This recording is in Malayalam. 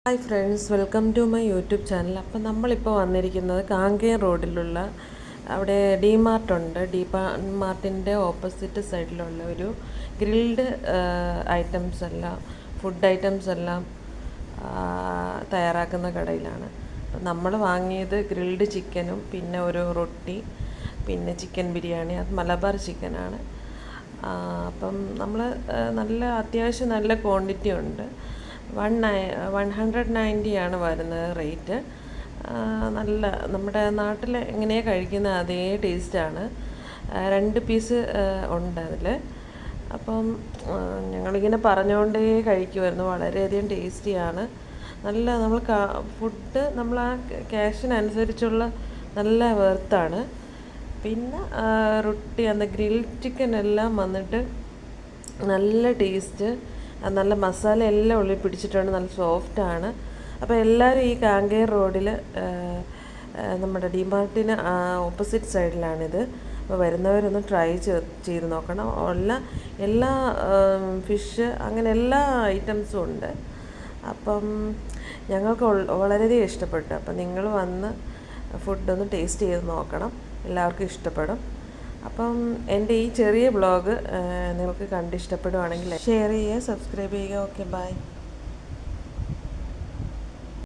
Hi friends, welcome to my YouTube channel. അപ്പോൾ നമ്മളിപ്പോൾ വന്നിരിക്കുന്നത് കാങ്കയം റോഡിലുള്ള അവിടെ ഉണ്ട്. മാർട്ടിൻ്റെ ഓപ്പോസിറ്റ് സൈഡിലുള്ള ഒരു ഗ്രിൽഡ് ഫുഡ് ഐറ്റംസ് എല്ലാം തയ്യാറാക്കുന്ന കടയിലാണ്. അപ്പം നമ്മൾ വാങ്ങിയത് ഗ്രിൽഡ് ചിക്കനും പിന്നെ ഒരു റൊട്ടി പിന്നെ ചിക്കൻ ബിരിയാണി, അത് മലബാർ ചിക്കനാണ്. അപ്പം നമ്മൾ അത്യാവശ്യം നല്ല ക്വാണ്ടിറ്റി ഉണ്ട്. 190 ആണ് വരുന്നത് റേറ്റ്. നമ്മുടെ നാട്ടിൽ എങ്ങനെയാണ് കഴിക്കുന്ന അതേ ടേസ്റ്റാണ്. 2 പീസ് ഉണ്ട് അതിൽ. അപ്പം ഞങ്ങളിങ്ങനെ പറഞ്ഞുകൊണ്ടേ കഴിക്കുമായിരുന്നു. വളരെയധികം ടേസ്റ്റിയാണ്. നമ്മൾ ഫുഡ് നമ്മൾ ആ ക്യാഷിനനുസരിച്ചുള്ള നല്ല വെർത്താണ്. പിന്നെ റൊട്ടി ഗ്രിൽ ചിക്കൻ എല്ലാം വന്നിട്ട് നല്ല ടേസ്റ്റ്, നല്ല മസാല എല്ലാം ഉള്ളിൽ പിടിച്ചിട്ടുണ്ട്, നല്ല സോഫ്റ്റാണ്. അപ്പോൾ എല്ലാവരും ഈ കാങ്കയം റോഡിൽ നമ്മുടെ ഡിമാർട്ടിന് ഓപ്പോസിറ്റ് സൈഡിലാണിത്. അപ്പോൾ വരുന്നവരൊന്ന് ട്രൈ ചെയ്ത് നോക്കണം. എല്ലാ ഫിഷ് അങ്ങനെ എല്ലാ ഐറ്റംസും ഉണ്ട്. അപ്പം ഞങ്ങൾക്ക് വളരെയധികം ഇഷ്ടപ്പെട്ടു. അപ്പം നിങ്ങൾ വന്ന് ഫുഡൊന്ന് ടേസ്റ്റ് ചെയ്ത് നോക്കണം, എല്ലാവർക്കും ഇഷ്ടപ്പെടും. അപ്പം എൻ്റെ ഈ ചെറിയ വ്ളോഗ് നിങ്ങൾക്ക് കണ്ടിഷ്ടപ്പെടുവാണെങ്കിൽ ഷെയർ ചെയ്യുക, സബ്സ്ക്രൈബ് ചെയ്യുക. Okay, by.